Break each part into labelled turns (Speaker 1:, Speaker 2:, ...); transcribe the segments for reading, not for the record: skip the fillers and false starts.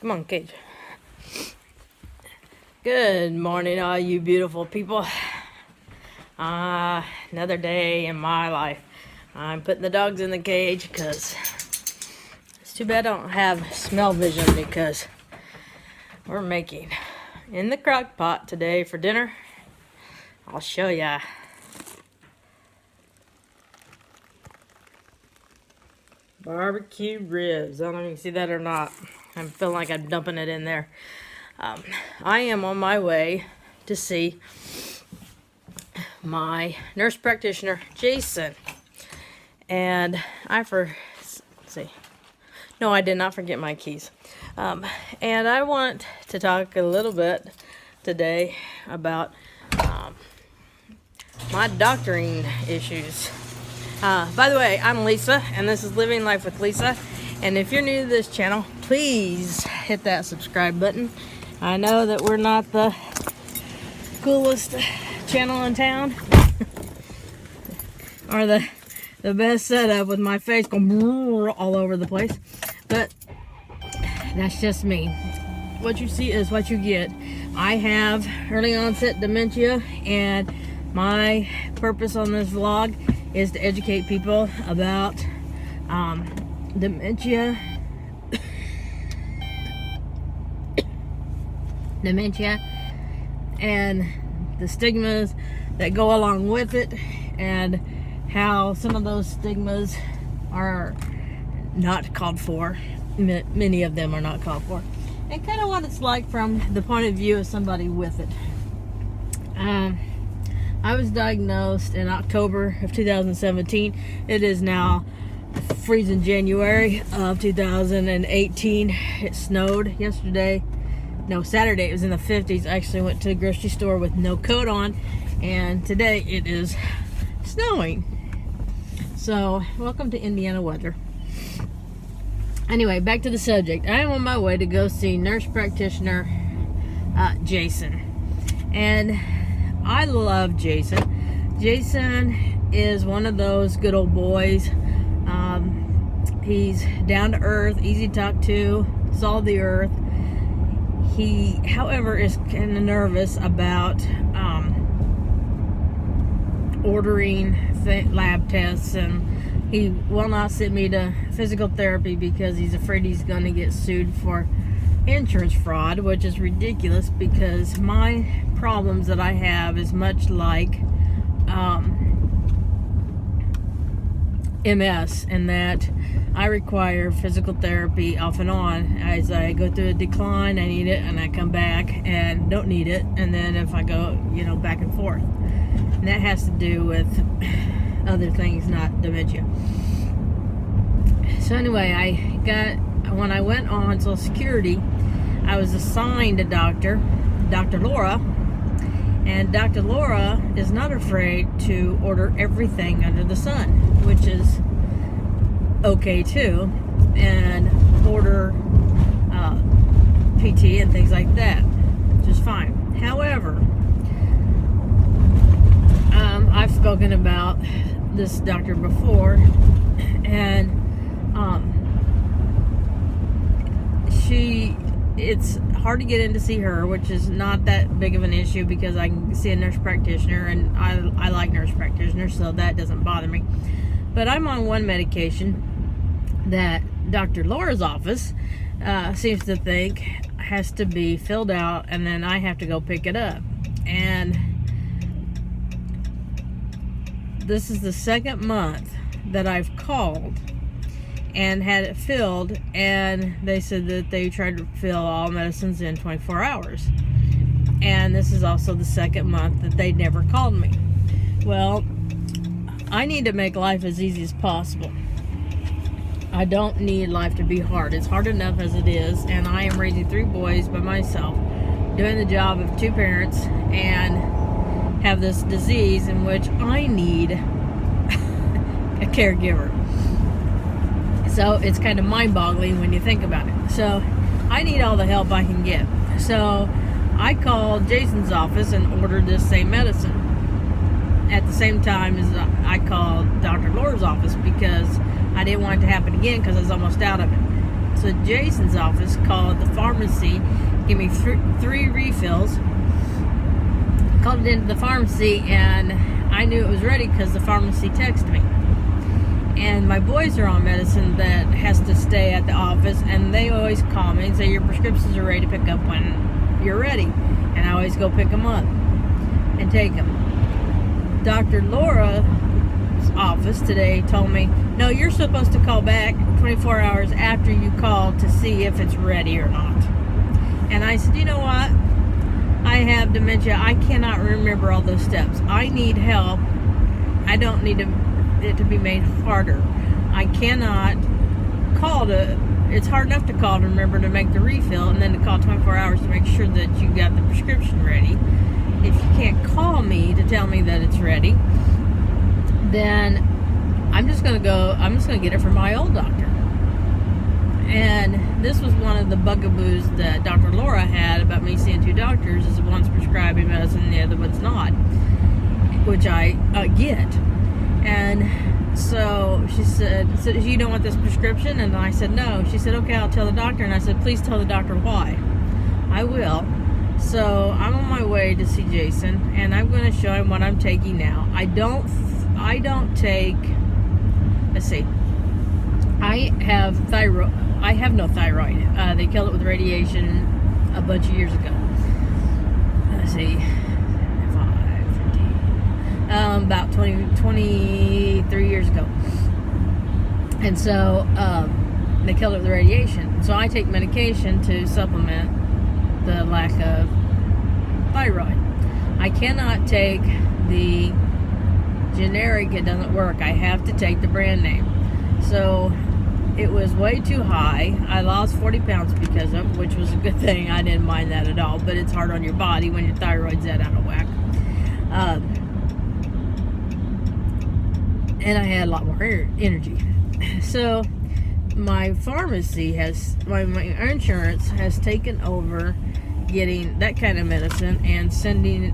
Speaker 1: Come on, Cage. Good morning, all you beautiful people. Another day in my life. I'm putting the dogs in the cage because it's too bad I don't have smell vision, because we're making in the crock pot today for dinner. I'll show ya. Barbecue ribs. I don't know if you can see that or not. I'm feeling like I'm dumping it in there. I am on my way to see my nurse practitioner, Jason. And let's see. No, I did not forget my keys. And I want to talk a little bit today about my doctoring issues. By the way, I'm Lisa, and this is Living Life with Lisa. And if you're new to this channel, please hit that subscribe button. I know that we're not the coolest channel in town, or the best setup with my face going all over the place, but that's just me. What you see is what you get. I have early onset dementia, and my purpose on this vlog is to educate people about dementia and the stigmas that go along with it, and how some of those stigmas are not called for. Many of them are not called for, and kind of what it's like from the point of view of somebody with it. I was diagnosed in October of 2017. It is now freezing January of 2018. It snowed yesterday. No, Saturday it was in the 50s. I actually went to the grocery store with no coat on, and today it is snowing. So, welcome to Indiana weather. Anyway, back to the subject. I am on my way to go see nurse practitioner Jason. And I love Jason. Jason is one of those good old boys. He's down to earth, easy to talk to, salt of the earth. He, however, is kind of nervous about ordering lab tests, and he will not send me to physical therapy because he's afraid he's going to get sued for insurance fraud, which is ridiculous, because my problems that I have is much like MS, in that I require physical therapy off and on. As I go through a decline, I need it, and I come back and don't need it, and then if I go, back and forth. And that has to do with other things, not dementia. So anyway, when I went on Social Security, I was assigned a doctor, Dr. Laura, and Dr. Laura is not afraid to order everything under the sun, which is okay too, and order PT and things like that, which is fine. However, I've spoken about this doctor before, and it's hard to get in to see her, which is not that big of an issue because I can see a nurse practitioner, and I like nurse practitioners, so that doesn't bother me. But I'm on one medication that Dr. Laura's office seems to think has to be filled out, and then I have to go pick it up. And this is the second month that I've called and had it filled, and they said that they tried to fill all medicines in 24 hours. And this is also the second month that they never called me. Well, I need to make life as easy as possible. I don't need life to be hard. It's hard enough as it is, and I am raising 3 boys by myself, doing the job of 2 parents, and have this disease in which I need a caregiver. So it's kind of mind-boggling when you think about it. So I need all the help I can get. So I called Jason's office and ordered this same medicine at the same time as I called Dr. Laura's office, because I didn't want it to happen again, because I was almost out of it. So Jason's office called the pharmacy, gave me 3 refills. Called it into the pharmacy, and I knew it was ready because the pharmacy texted me. And my boys are on medicine that has to stay at the office, and they always call me and say your prescriptions are ready to pick up when you're ready. And I always go pick them up and take them. Dr. Laura's office today told me, no, you're supposed to call back 24 hours after you call to see if it's ready or not. And I said, you know what? I have dementia. I cannot remember all those steps. I need help. I don't need it to be made harder. I cannot call to, it's hard enough to call to remember to make the refill, and then to call 24 hours to make sure that you got the prescription ready. If you can't call me to tell me that it's ready, then I'm just going to get it from my old doctor. And this was one of the bugaboos that Dr. Laura had about me seeing 2 doctors, is one's prescribing medicine and the other one's not, which I get. And so she said, so you don't want this prescription? And I said, no. She said, okay, I'll tell the doctor. And I said, please tell the doctor why. I will. So I'm on my way to see Jason, and I'm going to show him what I'm taking now. I don't take, let's see, I have thyroid. I have no thyroid. They killed it with radiation a bunch of years ago. Let's see, 5, 15, about 23 years ago. And so they killed it with radiation. So I take medication to supplement the lack of thyroid. I cannot take the generic, it doesn't work. I have to take the brand name. So it was way too high. I lost 40 pounds because of it, which was a good thing. I didn't mind that at all, but it's hard on your body when your thyroid's that out of whack. And I had a lot more energy. So my pharmacy has, my insurance has taken over getting that kind of medicine and sending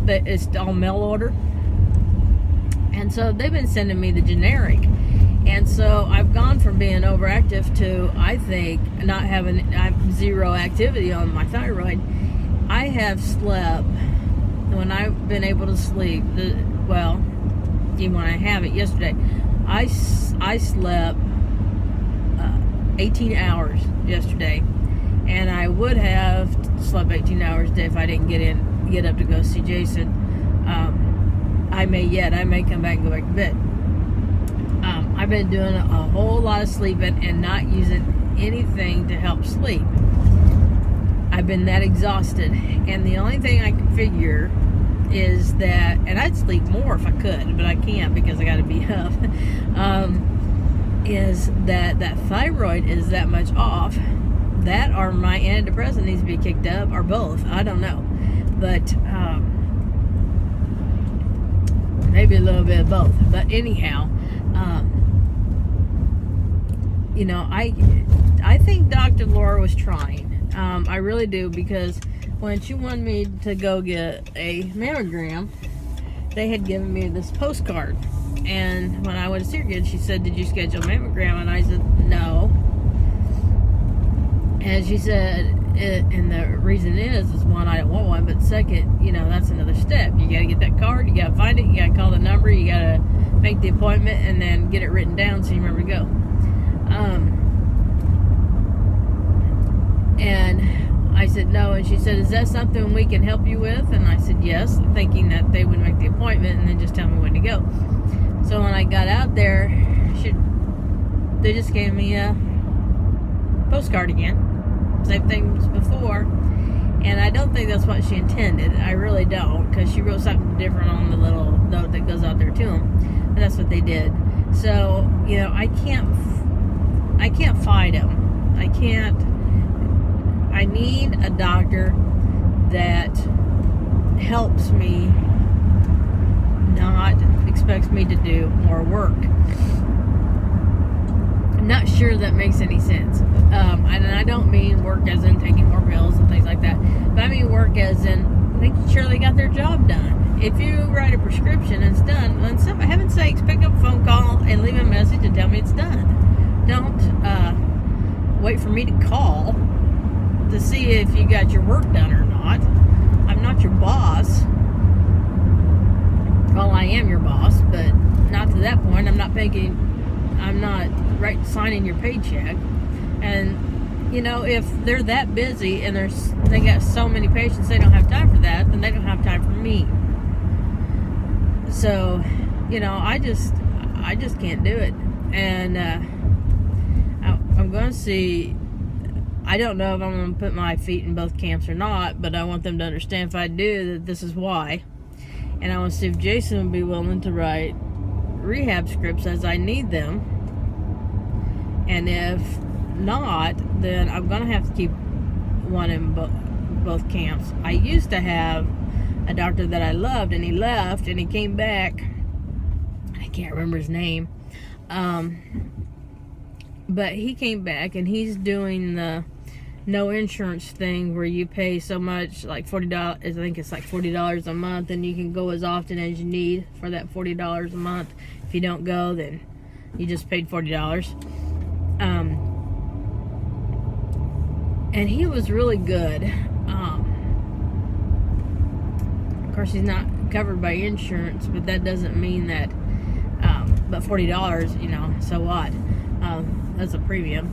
Speaker 1: that, it's all mail order. And so they've been sending me the generic. And so I've gone from being overactive to, I think, not having, I have 0 activity on my thyroid. I have slept, when I've been able to sleep, well, even when I have it yesterday, I slept 18 hours yesterday. And I would have slept 18 hours a day if I didn't get up to go see Jason. I may come back and go back to bed. I've been doing a whole lot of sleeping and not using anything to help sleep. I've been that exhausted, and the only thing I can figure is that, and I'd sleep more if I could, but I can't because I got to be up, is that thyroid is that much off. That or my antidepressant needs to be kicked up, or both. I don't know, but maybe a little bit of both. But anyhow, you know, I think Dr. Laura was trying. I really do, because when she wanted me to go get a mammogram, they had given me this postcard. And when I went to see her again, she said, did you schedule a mammogram? And I said, no. And she said, and the reason is one, I don't want one, but second, you know, that's another step. You got to get that card, you got to find it, you got to call the number, you got to make the appointment, and then get it written down so you remember to go. And I said, no. And she said, is that something we can help you with? And I said, yes, thinking that they would make the appointment and then just tell me when to go. So when I got out there, they just gave me a postcard again. Same thing as before. And I don't think that's what she intended. I really don't, because she wrote something different on the little note that goes out there to them. And that's what they did. So, you know, I can't fight them. I need a doctor that helps me, not expects me to do more work. I'm not sure that makes any sense. And I don't mean work as in taking more pills and things like that, but I mean work as in making sure they got their job done. If you write a prescription and it's done, then for heaven's sakes, pick up a phone call and leave a message and tell me it's done. Don't wait for me to call to see if you got your work done or not. I'm not your boss. Well, I am your boss, but not to that point. I'm not signing your paycheck. And you know, if they're that busy and they got so many patients, they don't have time for that, then they don't have time for me. So, you know, I just can't do it. And I'm going to see. I don't know if I'm going to put my feet in both camps or not, but I want them to understand if I do that this is why. And I want to see if Jason would be willing to write rehab scripts as I need them. And if not, then I'm going to have to keep one in both camps. I used to have a doctor that I loved, and he left, and he came back. I can't remember his name. But he came back, and he's doing the no insurance thing where you pay so much, like $40. I think it's like $40 a month, and you can go as often as you need for that $40 a month. If you don't go, then you just paid $40. And he was really good. Of course, he's not covered by insurance, but that doesn't mean that. But $40, you know, so what? That's a premium,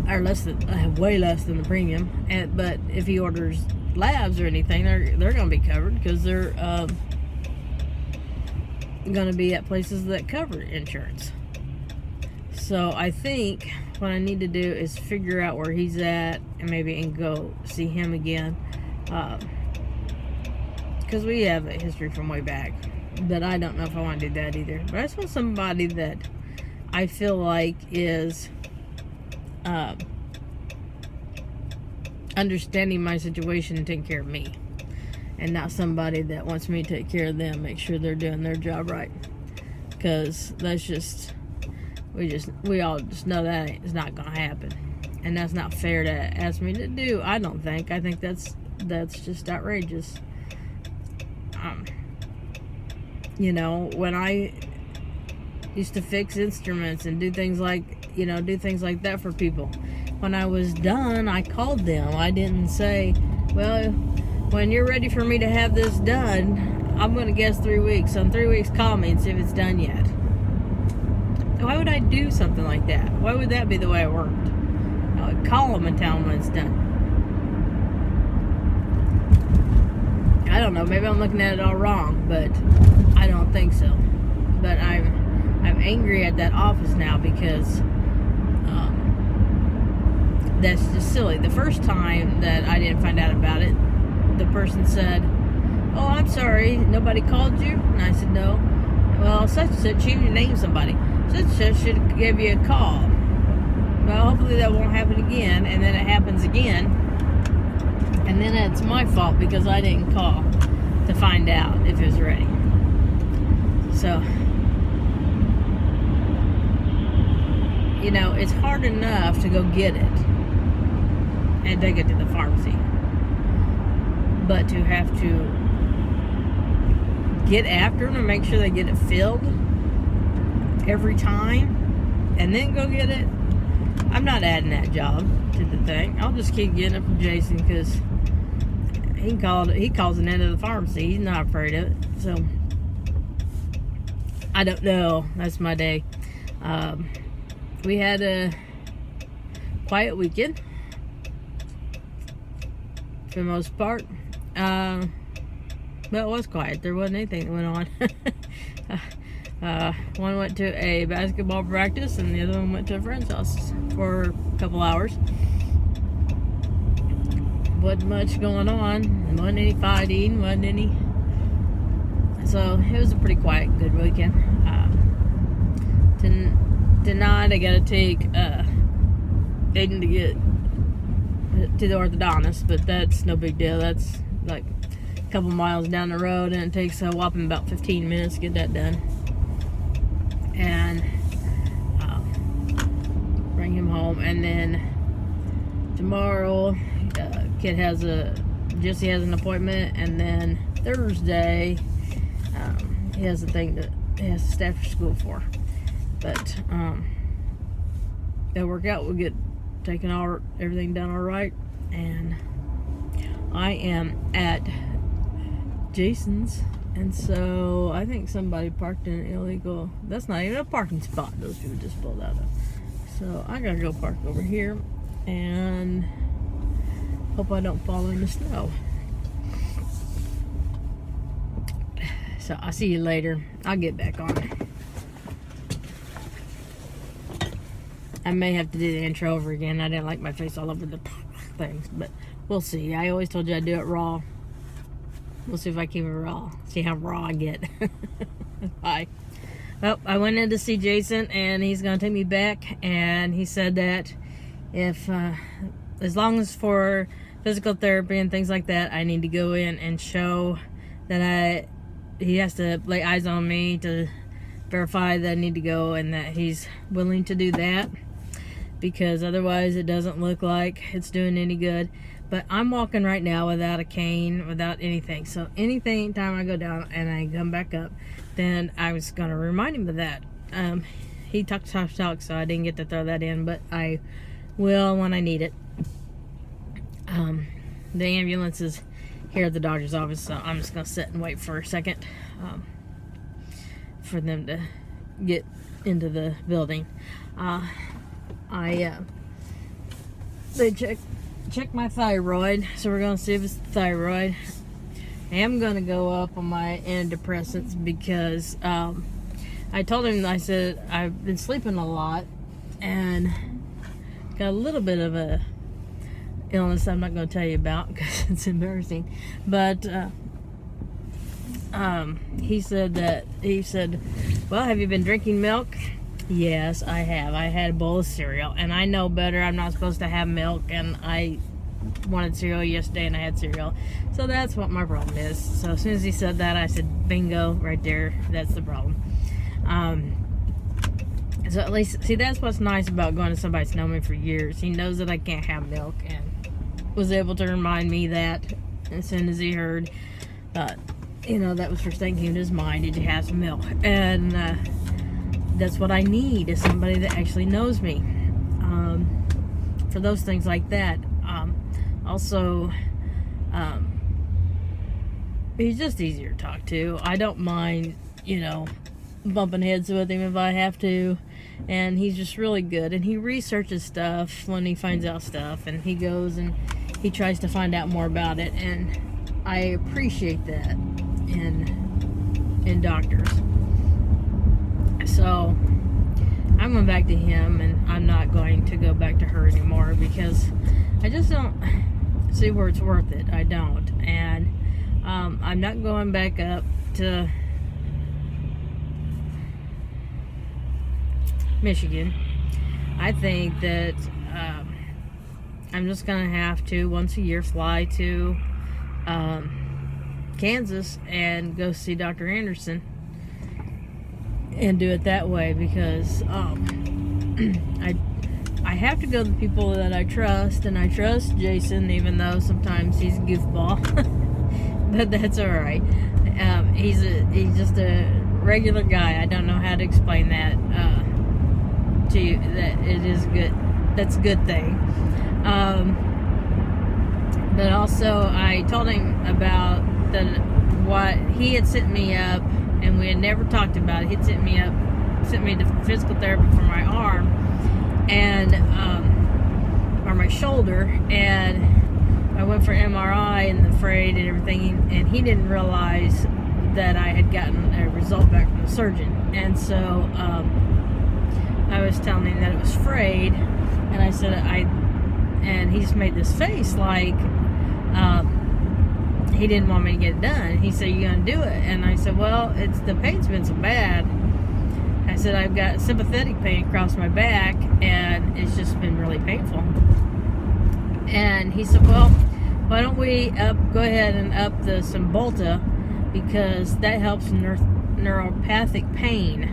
Speaker 1: or way less than the premium. But if he orders labs or anything, they're going to be covered because they're going to be at places that cover insurance. So I think what I need to do is figure out where he's at and go see him again, because we have a history from way back. But I don't know if I want to do that either. But I just want somebody that I feel like is understanding my situation and taking care of me, and not somebody that wants me to take care of them, make sure they're doing their job right. Because that's just, we all just know that it's not gonna happen, and that's not fair to ask me to do. I don't think. I think that's just outrageous. You know, when I used to fix instruments and do things like that for people, when I was done, I called them. I didn't say, well, when you're ready for me to have this done, I'm going to guess 3 weeks. So in 3 weeks, call me and see if it's done yet. Why would I do something like that? Why would that be the way it worked? I would call them and tell them when it's done. I don't know. Maybe I'm looking at it all wrong, but I don't think so. But I'm angry at that office now because that's just silly. The first time that I didn't find out about it, the person said, "Oh, I'm sorry, nobody called you?" And I said, "No." "Well, such and such, you named somebody. Such and such should give you a call." Well, hopefully that won't happen again. And then it happens again, and then it's my fault because I didn't call to find out if it was ready. So, you know, it's hard enough to go get it and take it to the pharmacy, but to have to get after them and make sure they get it filled every time and then go get it, I'm not adding that job to the thing. I'll just keep getting it from Jason because he calls it into the pharmacy. He's not afraid of it. So I don't know. That's my day. We had a quiet weekend for the most part. But it was quiet. There wasn't anything that went on. One went to a basketball practice, and the other one went to a friend's house for a couple hours. Wasn't much going on. Wasn't any fighting. Wasn't any. So it was a pretty quiet, good weekend. Tonight I gotta take Aiden to get to the orthodontist, but that's no big deal. That's like a couple miles down the road, and it takes a whopping about 15 minutes to get that done. And bring him home, and then tomorrow Jesse has an appointment, and then Thursday he has a thing that he has to stay after school for. But it'll work out. We'll get taking everything done all right, and I am at Jason's, and so I think somebody parked in an illegal. That's not even a parking spot. Those people just pulled out of. So I gotta go park over here, and hope I don't fall in the snow. So I'll see you later. I'll get back on. I may have to do the intro over again. I didn't like my face all over the things, but we'll see. I always told you I'd do it raw. We'll see if I keep it raw. See how raw I get. Bye. Well, I went in to see Jason, and he's going to take me back, and he said that if, as long as for physical therapy and things like that, I need to go in and show that he has to lay eyes on me to verify that I need to go, and that he's willing to do that, because otherwise it doesn't look like it's doing any good. But I'm walking right now without a cane, without anything. So anything time I go down and I come back up, then I was going to remind him of that. He talked, so I didn't get to throw that in, but I will when I need it. The ambulance is here at the doctor's office, so I'm just going to sit and wait for a second for them to get into the building. They check my thyroid, so we're going to see if it's thyroid. I am going to go up on my antidepressants because I told him, I said, I've been sleeping a lot and got a little bit of a illness I'm not going to tell you about because it's embarrassing. But he said, well, have you been drinking milk? Yes, I have. I had a bowl of cereal, and I know better. I'm not supposed to have milk, and I wanted cereal yesterday, and I had cereal. So that's what my problem is. So as soon as he said that, I said, bingo, right there. That's the problem. So at least, see, that's what's nice about going to somebody that's known me for years. He knows that I can't have milk, and was able to remind me that as soon as he heard. You know, that was first thing in his mind. Did you have some milk? And that's what I need, is somebody that actually knows me for those things like that. Also, he's just easier to talk to. I don't mind, you know, bumping heads with him if I have to, and he's just really good, and he researches stuff when he finds out stuff, and he goes and he tries to find out more about it, and I appreciate that in doctors. So I'm going back to him, and I'm not going to go back to her anymore because I just don't see where it's worth it. I don't. And I'm not going back up to Michigan. I think that I'm just going to have to once a year fly to Kansas and go see Dr. Anderson and do it that way, because I have to go to the people that I trust, and I trust Jason, even though sometimes he's a goofball. But that's all right. He's just a regular guy. I don't know how to explain that to you. That it is good. That's a good thing. But also, I told him about what he had sent me up. And we had never talked about it. He'd sent me to physical therapy for my arm and or my shoulder, and I went for MRI and the frayed and everything, and he didn't realize that I had gotten a result back from the surgeon. And so I was telling him that it was frayed, and I said and he just made this face like he didn't want me to get it done. He said, "You gonna do it?" And I said, "Well, the pain's been so bad." I said, "I've got sympathetic pain across my back, and it's just been really painful." And he said, "Well, why don't we go ahead and up the Cymbalta, because that helps neuropathic pain."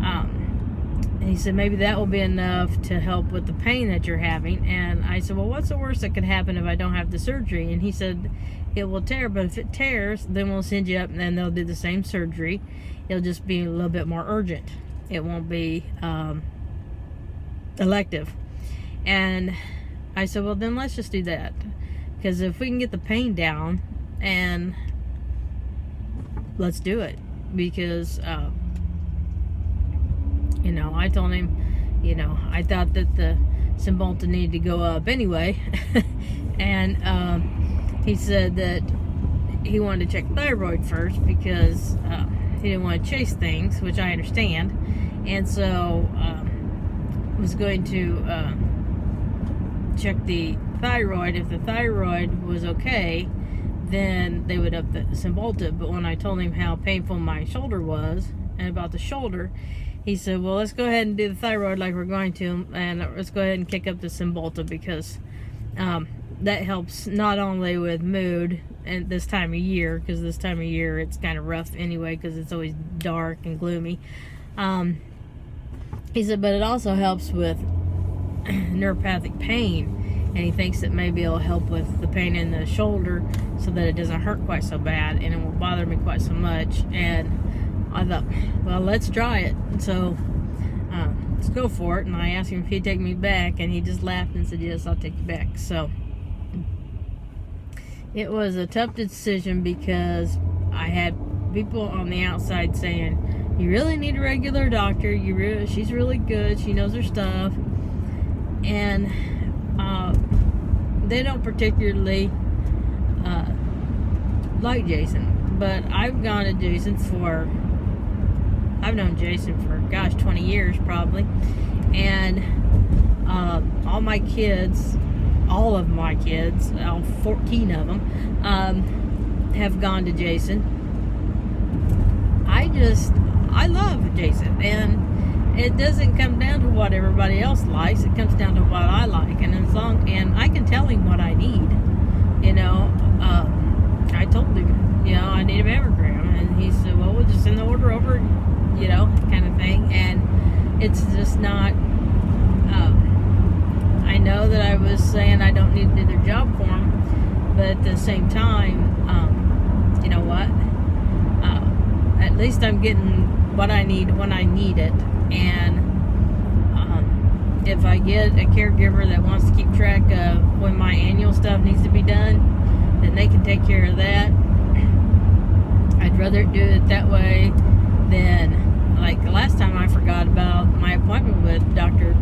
Speaker 1: And he said, "Maybe that will be enough to help with the pain that you're having." And I said, "Well, what's the worst that could happen if I don't have the surgery?" And he said, "It will tear, but if it tears, then we'll send you up, and then they'll do the same surgery. It'll just be a little bit more urgent. It won't be elective." And I said, well, then let's just do that. Because if we can get the pain down, and let's do it. Because, you know, I told him, you know, I thought that the Cymbalta needed to go up anyway. And he said that he wanted to check thyroid first because he didn't want to chase things, which I understand. And so was going to check the thyroid. If the thyroid was okay, then they would up the Cymbalta. But when I told him how painful my shoulder was and about the shoulder, he said, well, let's go ahead and do the thyroid like we're going to, and let's go ahead and kick up the Cymbalta, because that helps not only with mood and this time of year, because this time of year it's kind of rough anyway because it's always dark and gloomy. He said, but it also helps with neuropathic pain, and he thinks that maybe it'll help with the pain in the shoulder so that it doesn't hurt quite so bad and it won't bother me quite so much. And I thought, well, let's try it. So let's go for it. And I asked him if he'd take me back, and he just laughed and said, yes, I'll take you back. So it was a tough decision because I had people on the outside saying, you really need a regular doctor. She's really good. She knows her stuff. And they don't particularly like Jason. But I've gone to Jason for, I've known Jason for, gosh, 20 years probably. And all my kids, all 14 of them, have gone to Jason. I love Jason, and it doesn't come down to what everybody else likes. It comes down to what I like, and and I can tell him what I need. You know, I told him, you know, I need a mammogram, and he said, well, we'll just send the order over, you know, kind of thing. And it's just not. I know that I was saying I don't need to do their job for them, but at the same time, you know what? At least I'm getting what I need when I need it. And if I get a caregiver that wants to keep track of when my annual stuff needs to be done, then they can take care of that. I'd rather do it that way than, like, the last time I forgot about my appointment with Dr.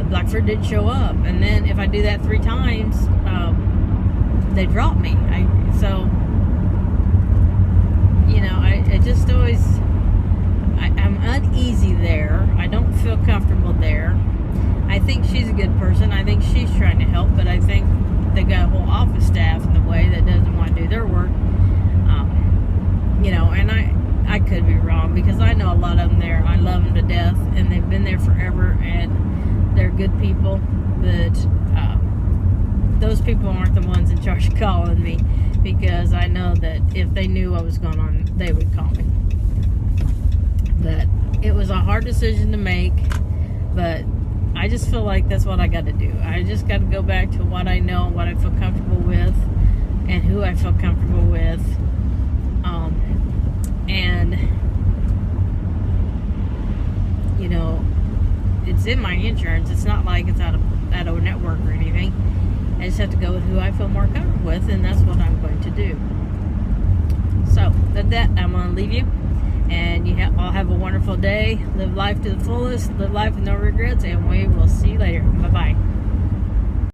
Speaker 1: Blackford didn't show up. And then if I do that 3 times, they drop me. So you know, I just always, I'm uneasy there. I don't feel comfortable there. I think she's a good person. I think she's trying to help, but I think they got a whole office staff in the way that doesn't want to do their work. You know, and I could be wrong, because I know a lot of them there. I love them to death, and they've been there forever, and they're good people. But those people aren't the ones in charge of calling me, because I know that if they knew what was going on, they would call me. But it was a hard decision to make, but I just feel like that's what I got to do. I just got to go back to what I know, what I feel comfortable with, and who I feel comfortable with. And, you know, it's in my insurance. It's not like it's out of network or anything. I just have to go with who I feel more comfortable with, and that's what I'm going to do. So, with that, I'm going to leave you. And you all have a wonderful day. Live life to the fullest. Live life with no regrets. And we will see you later. Bye-bye.